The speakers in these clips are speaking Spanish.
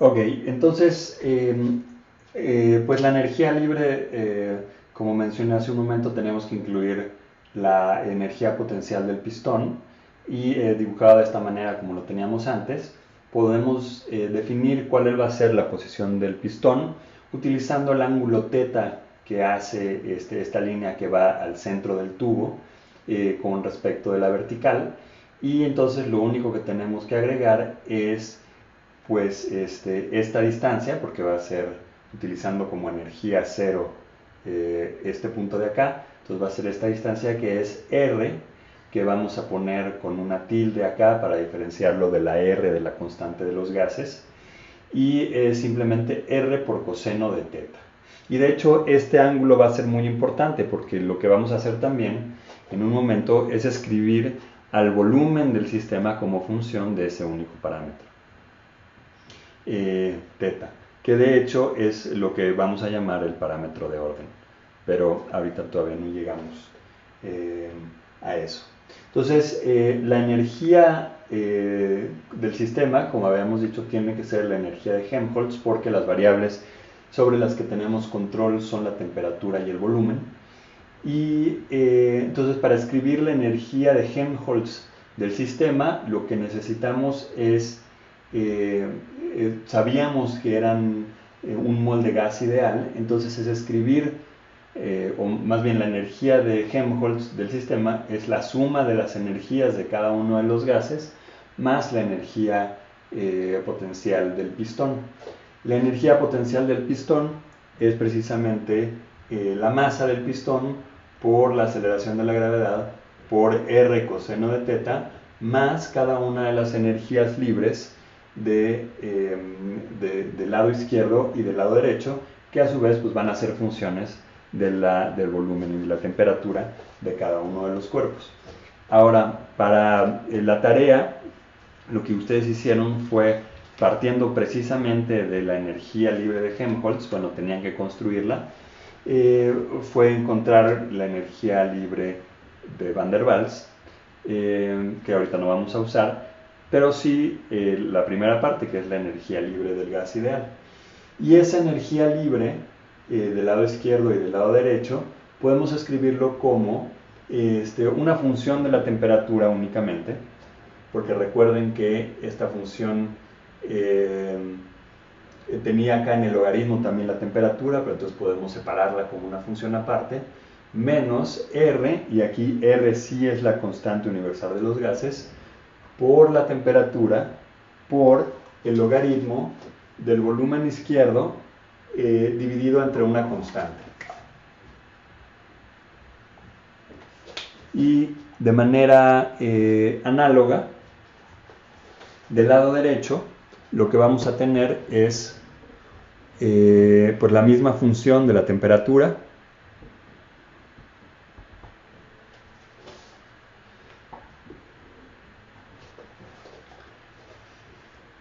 Ok, entonces, pues la energía libre, como mencioné hace un momento, tenemos que incluir la energía potencial del pistón y dibujada de esta manera como lo teníamos antes, podemos definir cuál va a ser la posición del pistón utilizando el ángulo teta que hace esta línea que va al centro del tubo con respecto de la vertical, y entonces lo único que tenemos que agregar es pues esta distancia, porque va a ser utilizando como energía cero este punto de acá, entonces va a ser esta distancia que es R, que vamos a poner con una tilde acá para diferenciarlo de la R de la constante de los gases, y simplemente R por coseno de teta. Y de hecho este ángulo va a ser muy importante porque lo que vamos a hacer también en un momento es escribir al volumen del sistema como función de ese único parámetro. Teta, que de hecho es lo que vamos a llamar el parámetro de orden, pero ahorita todavía no llegamos a eso. Entonces, la energía del sistema, como habíamos dicho, tiene que ser la energía de Helmholtz, porque las variables sobre las que tenemos control son la temperatura y el volumen. Y entonces, para escribir la energía de Helmholtz del sistema, lo que necesitamos es sabíamos que eran un mol de gas ideal, entonces es escribir, o más bien la energía de Helmholtz del sistema es la suma de las energías de cada uno de los gases más la energía potencial del pistón. La energía potencial del pistón es precisamente la masa del pistón por la aceleración de la gravedad por R coseno de teta más cada una de las energías libres del lado izquierdo y del lado derecho, que a su vez pues, van a ser funciones del volumen y de la temperatura de cada uno de los cuerpos. Ahora, para la tarea, lo que ustedes hicieron fue, partiendo precisamente de la energía libre de Helmholtz, bueno, tenían que construirla, fue encontrar la energía libre de Van der Waals, que ahorita no vamos a usar, pero sí la primera parte, que es la energía libre del gas ideal. Y esa energía libre del lado izquierdo y del lado derecho podemos escribirlo como una función de la temperatura únicamente, porque recuerden que esta función tenía acá en el logaritmo también la temperatura, pero entonces podemos separarla como una función aparte, menos R, y aquí R sí es la constante universal de los gases, por la temperatura, por el logaritmo del volumen izquierdo dividido entre una constante. Y de manera análoga, del lado derecho, lo que vamos a tener es pues la misma función de la temperatura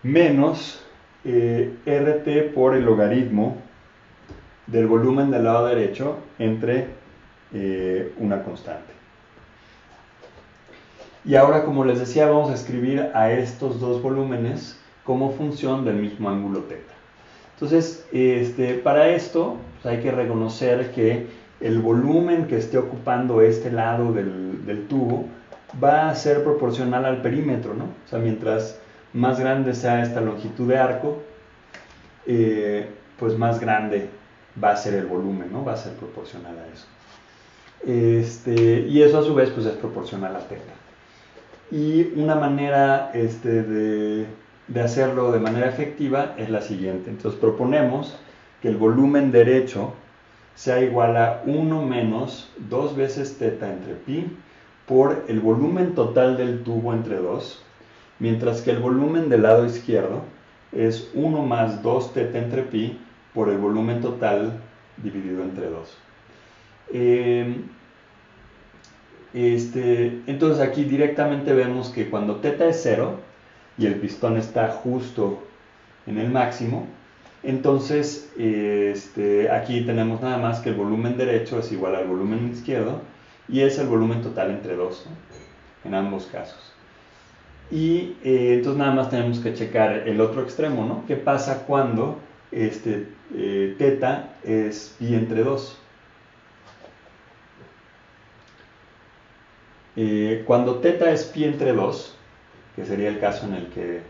menos RT por el logaritmo del volumen del lado derecho entre una constante. Y ahora, como les decía, vamos a escribir a estos dos volúmenes como función del mismo ángulo teta. Entonces, para esto pues hay que reconocer que el volumen que esté ocupando este lado del tubo va a ser proporcional al perímetro, ¿no? O sea, mientras más grande sea esta longitud de arco, pues más grande va a ser el volumen, ¿no? Va a ser proporcional a eso. Y eso a su vez pues es proporcional a teta. Y una manera de hacerlo de manera efectiva es la siguiente. Entonces proponemos que el volumen derecho sea igual a 1 menos 2 veces teta entre pi por el volumen total del tubo entre 2, mientras que el volumen del lado izquierdo es 1 más 2 teta entre pi por el volumen total dividido entre 2. Entonces aquí directamente vemos que cuando teta es 0 y el pistón está justo en el máximo, entonces aquí tenemos nada más que el volumen derecho es igual al volumen izquierdo y es el volumen total entre 2, ¿no? En ambos casos. Y entonces nada más tenemos que checar el otro extremo, ¿no? ¿Qué pasa cuando teta es pi entre 2? Cuando teta es pi entre 2, que sería el caso en el que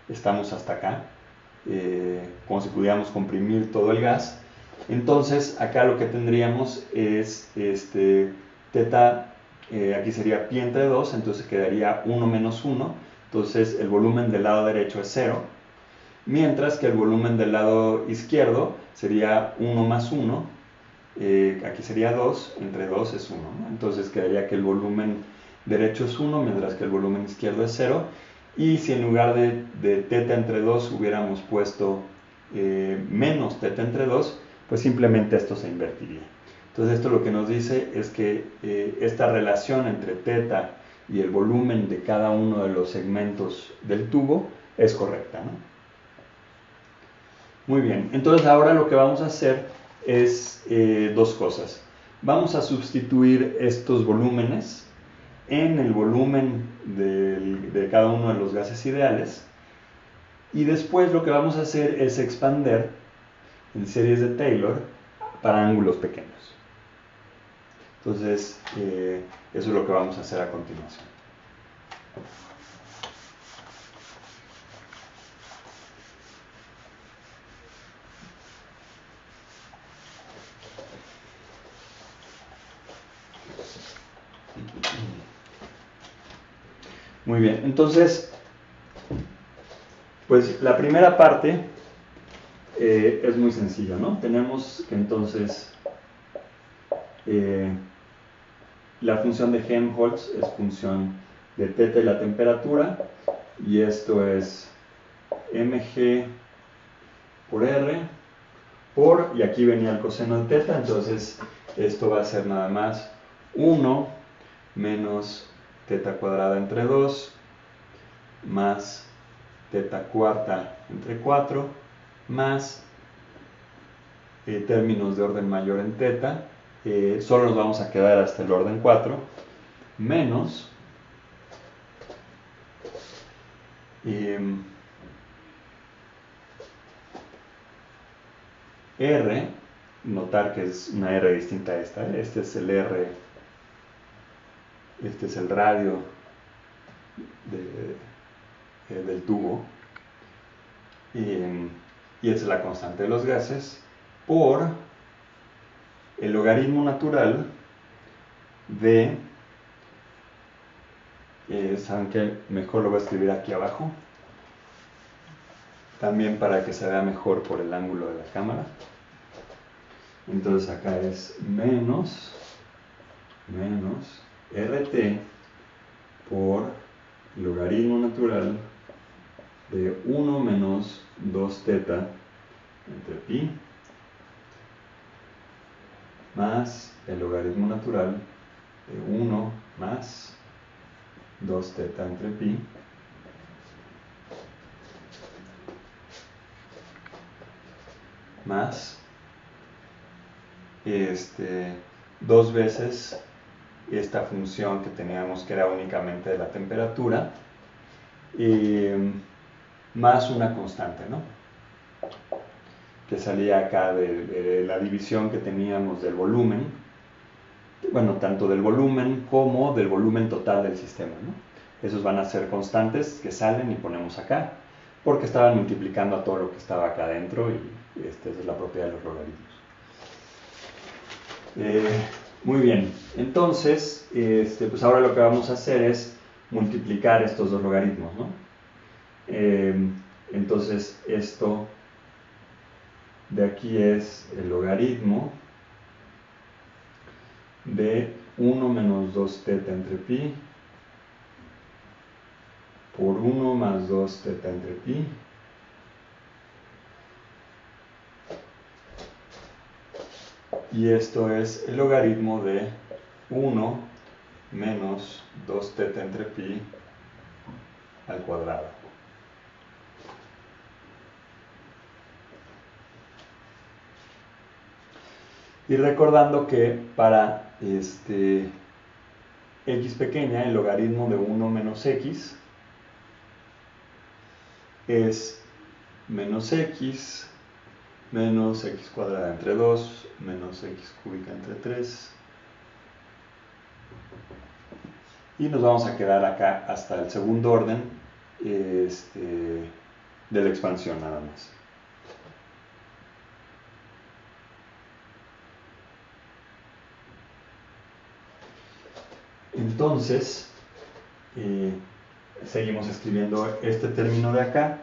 estamos hasta acá, como si pudiéramos comprimir todo el gas, entonces acá lo que tendríamos es teta, aquí sería pi entre 2, entonces quedaría 1 menos 1, entonces el volumen del lado derecho es 0, mientras que el volumen del lado izquierdo sería 1 más 1, aquí sería 2, entre 2 es 1, ¿no? Entonces quedaría que el volumen derecho es 1, mientras que el volumen izquierdo es 0, y si en lugar de teta entre 2 hubiéramos puesto menos teta entre 2, pues simplemente esto se invertiría. Entonces esto lo que nos dice es que esta relación entre teta y el volumen de cada uno de los segmentos del tubo es correcta, ¿no? Muy bien, entonces ahora lo que vamos a hacer es dos cosas. Vamos a sustituir estos volúmenes en el volumen de cada uno de los gases ideales, y después lo que vamos a hacer es expander en series de Taylor para ángulos pequeños. Entonces, eso es lo que vamos a hacer a continuación. Muy bien, entonces, pues la primera parte es muy sencilla, ¿no? Tenemos que entonces la función de Helmholtz es función de teta y la temperatura, y esto es mg por r por, y aquí venía el coseno de teta, entonces esto va a ser nada más 1 menos teta cuadrada entre 2 más teta cuarta entre 4 más términos de orden mayor en teta, solo nos vamos a quedar hasta el orden 4, menos R, notar que es una R distinta a esta, este es el R, este es el radio del tubo, y esta es la constante de los gases, por el logaritmo natural de, ¿saben qué? Mejor lo voy a escribir aquí abajo, también para que se vea mejor por el ángulo de la cámara. Entonces acá es menos RT por logaritmo natural de 1 menos 2 teta entre pi más el logaritmo natural de 1 más 2 teta entre pi más dos veces esta función que teníamos que era únicamente de la temperatura, más una constante, ¿no? Que salía acá de la división que teníamos del volumen, bueno, tanto del volumen como del volumen total del sistema, ¿no? Esos van a ser constantes que salen y ponemos acá, porque estaban multiplicando a todo lo que estaba acá adentro, y esa es la propiedad de los logaritmos. Muy bien, entonces, pues ahora lo que vamos a hacer es multiplicar estos dos logaritmos, ¿no? Entonces, esto de aquí es el logaritmo de 1 menos 2 teta entre pi por 1 más 2 teta entre pi y esto es el logaritmo de 1 menos 2 teta entre pi al cuadrado. Y recordando que para x pequeña, el logaritmo de 1 menos x es menos x cuadrada entre 2 menos x cúbica entre 3. Y nos vamos a quedar acá hasta el segundo orden de la expansión nada más. Entonces, seguimos escribiendo este término de acá.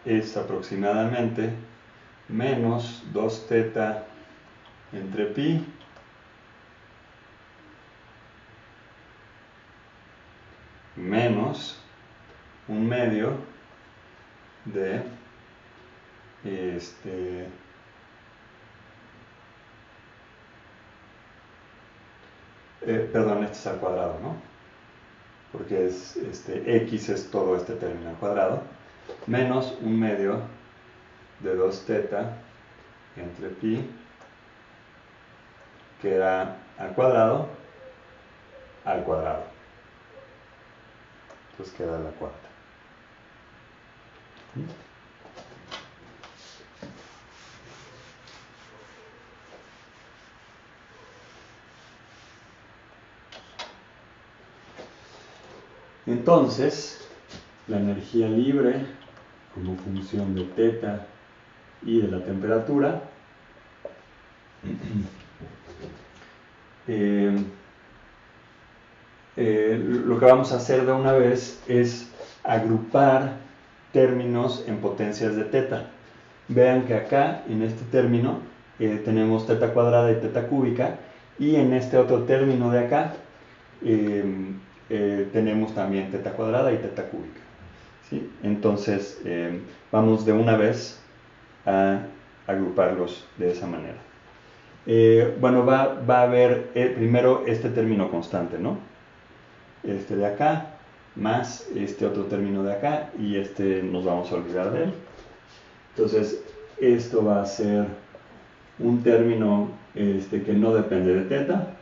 Es aproximadamente menos 2 teta entre pi menos 1/2 de perdón, este es al cuadrado, ¿no? Porque es x es todo este término al cuadrado, menos 1/2 de 2 teta entre pi, que da al cuadrado. Entonces queda la cuarta. Entonces, la energía libre como función de teta y de la temperatura lo que vamos a hacer de una vez es agrupar términos en potencias de teta. Vean que acá en este término tenemos teta cuadrada y teta cúbica, y en este otro término de acá tenemos también teta cuadrada y teta cúbica, ¿sí? Entonces vamos de una vez a agruparlos de esa manera. Bueno, va a haber primero este término constante, ¿no? Este de acá, más este otro término de acá, y nos vamos a olvidar de él. Entonces, esto va a ser un término que no depende de teta.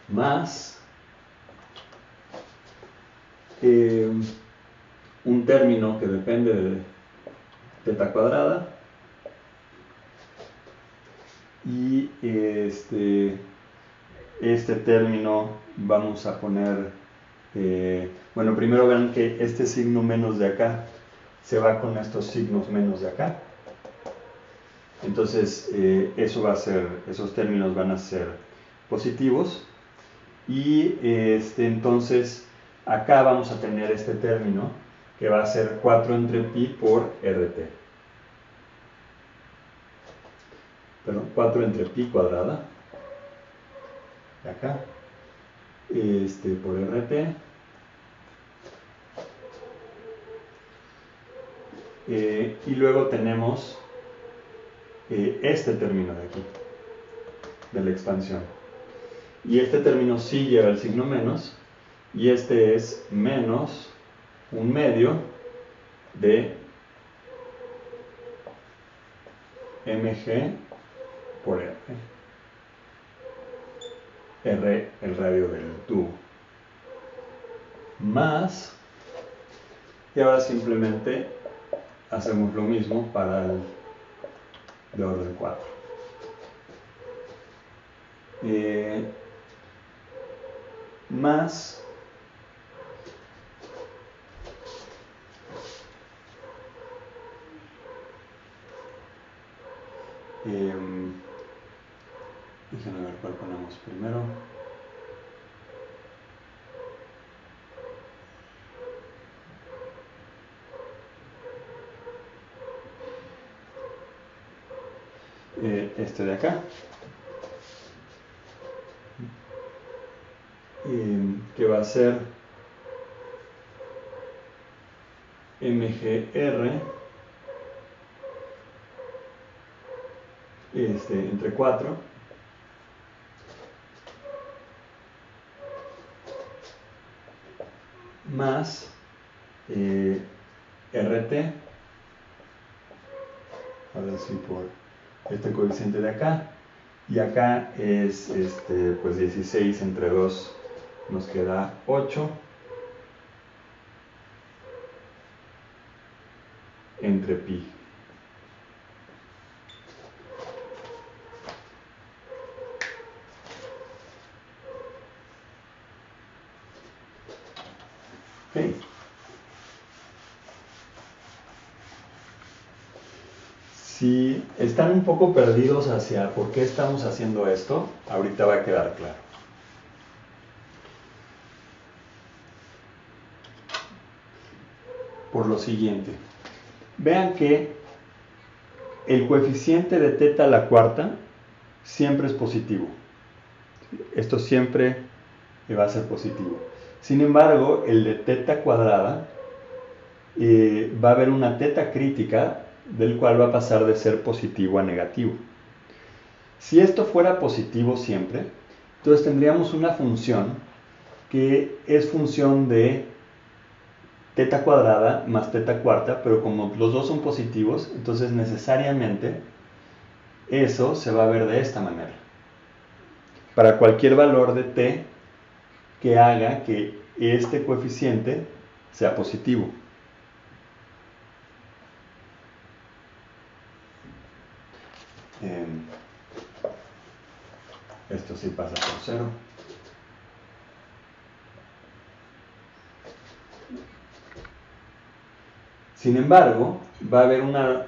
Más un término que depende de teta cuadrada, y este término vamos a poner, bueno, primero vean que este signo menos de acá se va con estos signos menos de acá. Entonces eso va a ser, esos términos van a ser positivos, y entonces acá vamos a tener este término que va a ser 4 entre pi por RT. Perdón, 4 entre pi cuadrada, de acá, por RT. Y luego tenemos este término de aquí, de la expansión. Y este término sí lleva el signo menos, y este es menos 1/2 de mg por r. R, el radio del tubo. Más, y ahora simplemente hacemos lo mismo para el de orden 4. Más déjenme ver cuál ponemos primero. Este de acá, que va a ser mgr entre 4 más RT, ahora sí por este coeficiente de acá, y acá es pues 16 entre 2 nos queda 8 entre pi. Okay. Si están un poco perdidos hacia por qué estamos haciendo esto, ahorita va a quedar claro. Por lo siguiente, vean que el coeficiente de teta a la cuarta siempre es positivo. Esto siempre va a ser positivo. Sin embargo, el de teta cuadrada va a haber una teta crítica del cual va a pasar de ser positivo a negativo. Si esto fuera positivo siempre, entonces tendríamos una función que es función de teta cuadrada más teta cuarta, pero como los dos son positivos, entonces necesariamente eso se va a ver de esta manera. Para cualquier valor de t que haga que este coeficiente sea positivo. Esto sí pasa por 0. Sin embargo, va a haber una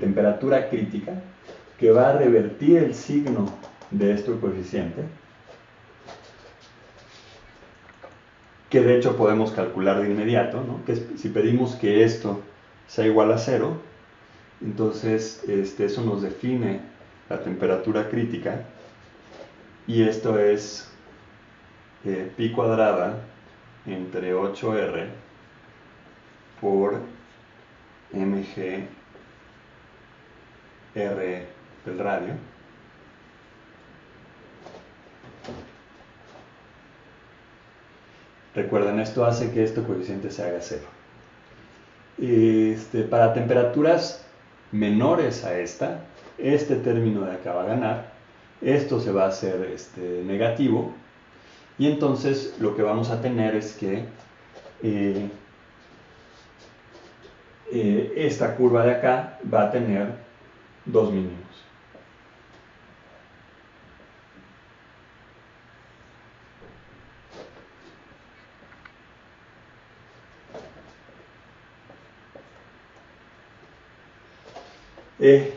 temperatura crítica que va a revertir el signo de este coeficiente, que de hecho podemos calcular de inmediato, ¿no? Que si pedimos que esto sea igual a 0, entonces eso nos define la temperatura crítica, y esto es pi cuadrada entre 8r por mg r del radio. Recuerden, esto hace que este coeficiente se haga 0. Para temperaturas menores a esta, este término de acá va a ganar, esto se va a hacer negativo, y entonces lo que vamos a tener es que esta curva de acá va a tener dos mínimos.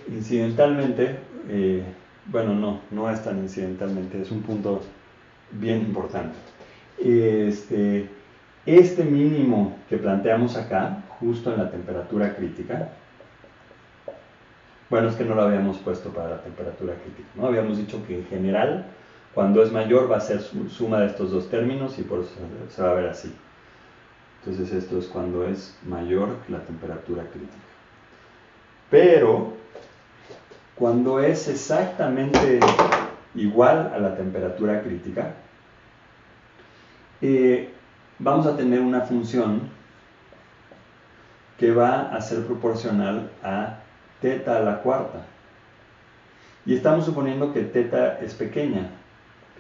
Incidentalmente, bueno, no es tan incidentalmente, es un punto bien importante. Este mínimo que planteamos acá, justo en la temperatura crítica, bueno, es que no lo habíamos puesto para la temperatura crítica, ¿no? Habíamos dicho que en general, cuando es mayor va a ser suma de estos dos términos, y por eso se va a ver así. Entonces esto es cuando es mayor la temperatura crítica. Pero cuando es exactamente igual a la temperatura crítica, vamos a tener una función que va a ser proporcional a teta a la cuarta. Y estamos suponiendo que teta es pequeña,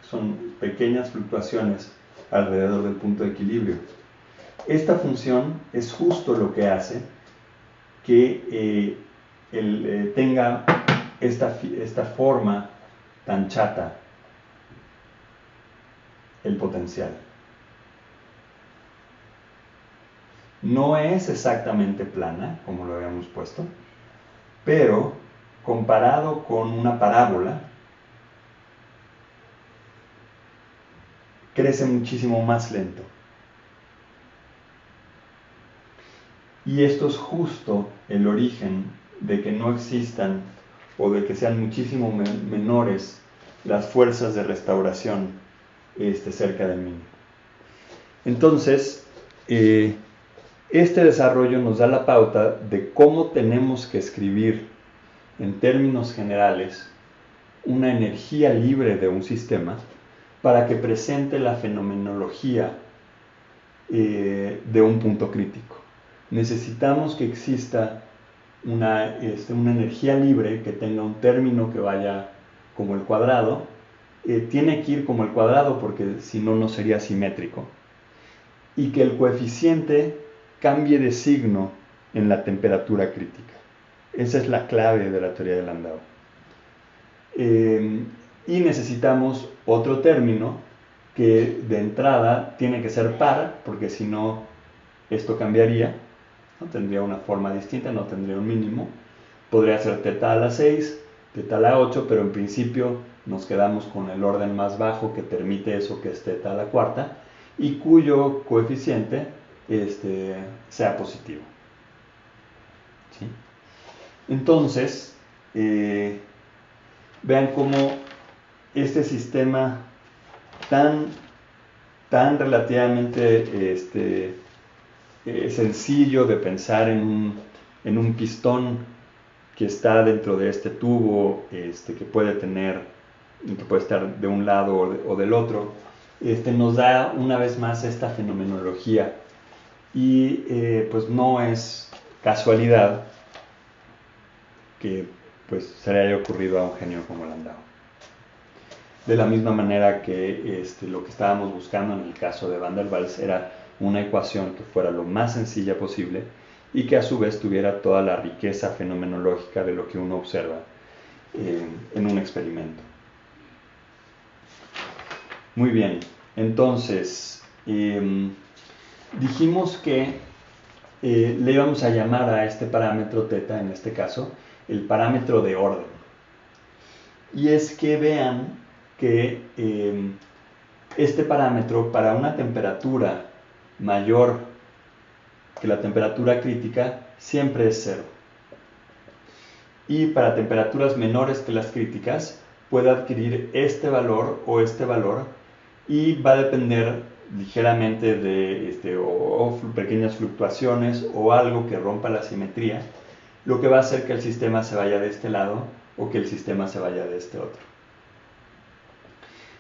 son pequeñas fluctuaciones alrededor del punto de equilibrio. Esta función es justo lo que hace que tenga esta forma tan chata, el potencial. No es exactamente plana, como lo habíamos puesto, pero comparado con una parábola, crece muchísimo más lento. Y esto es justo el origen de que no existan, o de que sean muchísimo menores, las fuerzas de restauración cerca del mínimo. Entonces, este desarrollo nos da la pauta de cómo tenemos que escribir en términos generales una energía libre de un sistema para que presente la fenomenología de un punto crítico. necesitamos que exista una energía libre que tenga un término que vaya como el cuadrado. Tiene que ir como el cuadrado porque si no, no sería simétrico. Y que el coeficiente cambie de signo en la temperatura crítica. Esa es la clave de la teoría de Landau. Y necesitamos otro término que de entrada tiene que ser par, porque si no, esto cambiaría, ¿no? Tendría una forma distinta, no tendría un mínimo. Podría ser teta a la 6, teta a la 8, pero en principio nos quedamos con el orden más bajo que permite eso, que es teta a la cuarta, y cuyo coeficiente sea positivo. ¿Sí? Entonces, vean cómo este sistema tan relativamente sencillo de pensar en un pistón que está dentro de este tubo, que puede estar de un lado o del otro, nos da una vez más esta fenomenología. Y pues no es casualidad que pues se le haya ocurrido a un genio como Landau. De la misma manera que lo que estábamos buscando en el caso de Van der Waals era una ecuación que fuera lo más sencilla posible y que a su vez tuviera toda la riqueza fenomenológica de lo que uno observa en un experimento. Muy bien, entonces dijimos que le íbamos a llamar a este parámetro teta, en este caso, el parámetro de orden. Y es que vean que este parámetro para una temperatura mayor que la temperatura crítica siempre es 0. Y para temperaturas menores que las críticas puede adquirir este valor o este valor y va a depender ligeramente de o pequeñas fluctuaciones o algo que rompa la simetría, lo que va a hacer que el sistema se vaya de este lado o que el sistema se vaya de este otro.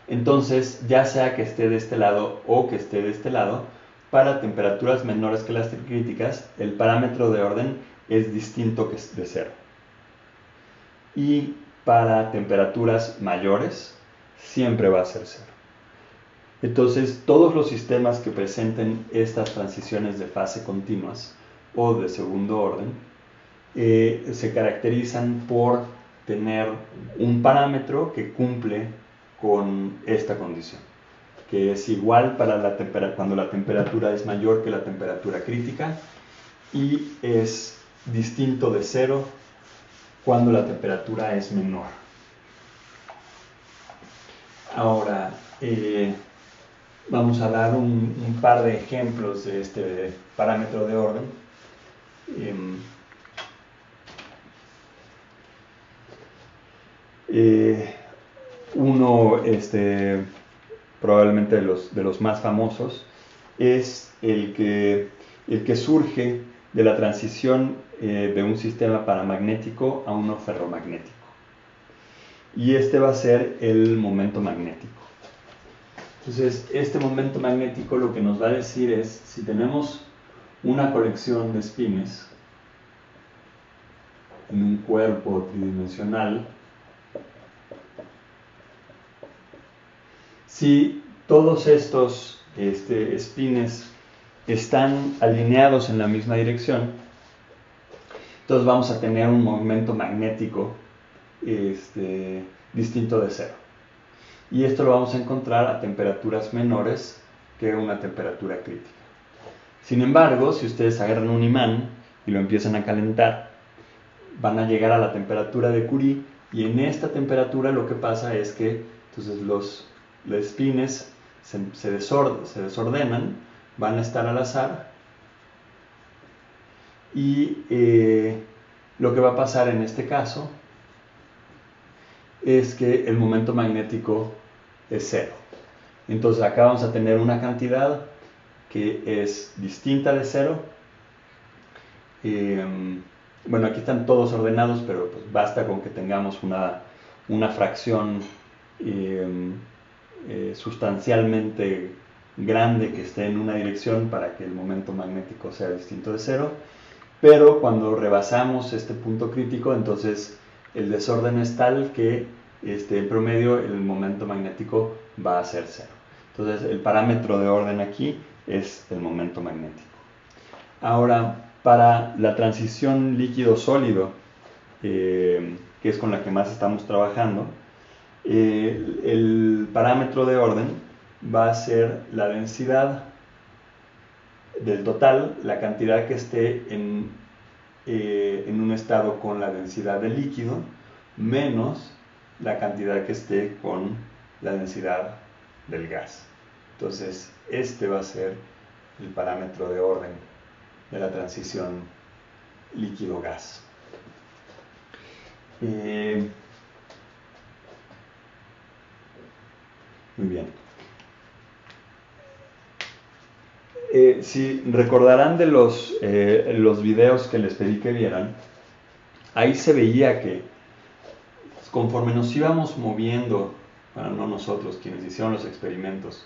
Entonces, ya sea que esté de este lado o que esté de este lado, para temperaturas menores que las críticas, el parámetro de orden es distinto que de 0. Y para temperaturas mayores, siempre va a ser 0. Entonces, todos los sistemas que presenten estas transiciones de fase continuas o de segundo orden se caracterizan por tener un parámetro que cumple con esta condición, que es igual para cuando la temperatura es mayor que la temperatura crítica y es distinto de 0 cuando la temperatura es menor. Ahora, vamos a dar un par de ejemplos de este parámetro de orden. Uno, probablemente de los más famosos, es el que surge de la transición de un sistema paramagnético a uno ferromagnético. Y este va a ser el momento magnético. Entonces, este momento magnético lo que nos va a decir es, si tenemos una colección de espines en un cuerpo tridimensional, si todos estos espines están alineados en la misma dirección, entonces vamos a tener un momento magnético distinto de 0. Y esto lo vamos a encontrar a temperaturas menores que una temperatura crítica. Sin embargo, si ustedes agarran un imán y lo empiezan a calentar, van a llegar a la temperatura de Curie, y en esta temperatura lo que pasa es que entonces los espines se desordenan, van a estar al azar, y lo que va a pasar en este caso es que el momento magnético es 0. Entonces acá vamos a tener una cantidad que es distinta de 0. Bueno, aquí están todos ordenados, pero pues basta con que tengamos una fracción sustancialmente grande que esté en una dirección para que el momento magnético sea distinto de cero, pero cuando rebasamos este punto crítico, entonces el desorden es tal que en promedio el momento magnético va a ser cero. Entonces el parámetro de orden aquí es el momento magnético. Ahora, para la transición líquido-sólido, que es con la que más estamos trabajando, el parámetro de orden va a ser la densidad del total, la cantidad que esté en un estado con la densidad del líquido, menos la cantidad que esté con la densidad del gas. Entonces, este va a ser el parámetro de orden de la transición líquido-gas. Muy bien. Si recordarán de los videos que les pedí que vieran, ahí se veía que conforme nos íbamos moviendo, bueno, no nosotros, quienes hicieron los experimentos,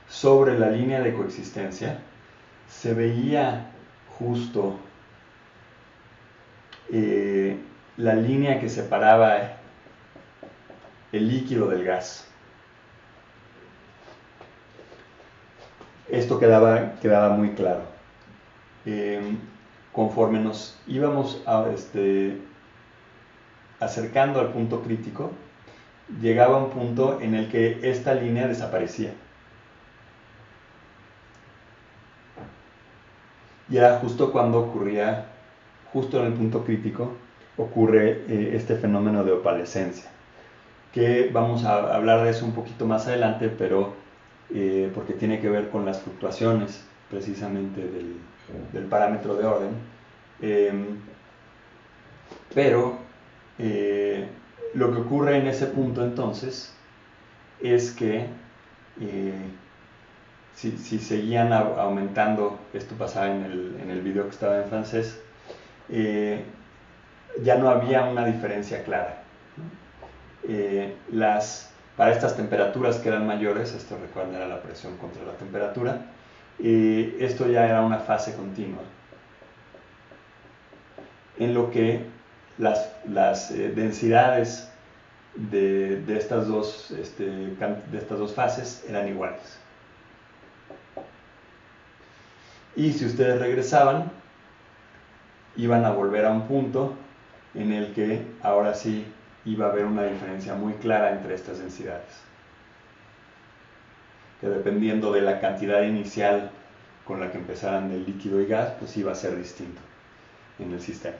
sobre la línea de coexistencia, se veía justo la línea que separaba el líquido del gas. Esto quedaba muy claro. Conforme nos íbamos acercando al punto crítico, llegaba un punto en el que esta línea desaparecía. Y era justo cuando ocurría, justo en el punto crítico, ocurre este fenómeno de opalescencia, que vamos a hablar de eso un poquito más adelante, pero porque tiene que ver con las fluctuaciones precisamente del parámetro de orden. Pero lo que ocurre en ese punto entonces es que si seguían aumentando, esto pasaba en el video que estaba en francés, ya no había una diferencia clara, ¿no? Para estas temperaturas que eran mayores, esto recuerden era la presión contra la temperatura, esto ya era una fase continua, en lo que las densidades de estas dos fases eran iguales. Y si ustedes regresaban, iban a volver a un punto en el que ahora sí iba a haber una diferencia muy clara entre estas densidades, que dependiendo de la cantidad inicial con la que empezaran del líquido y gas, pues iba a ser distinto en el sistema.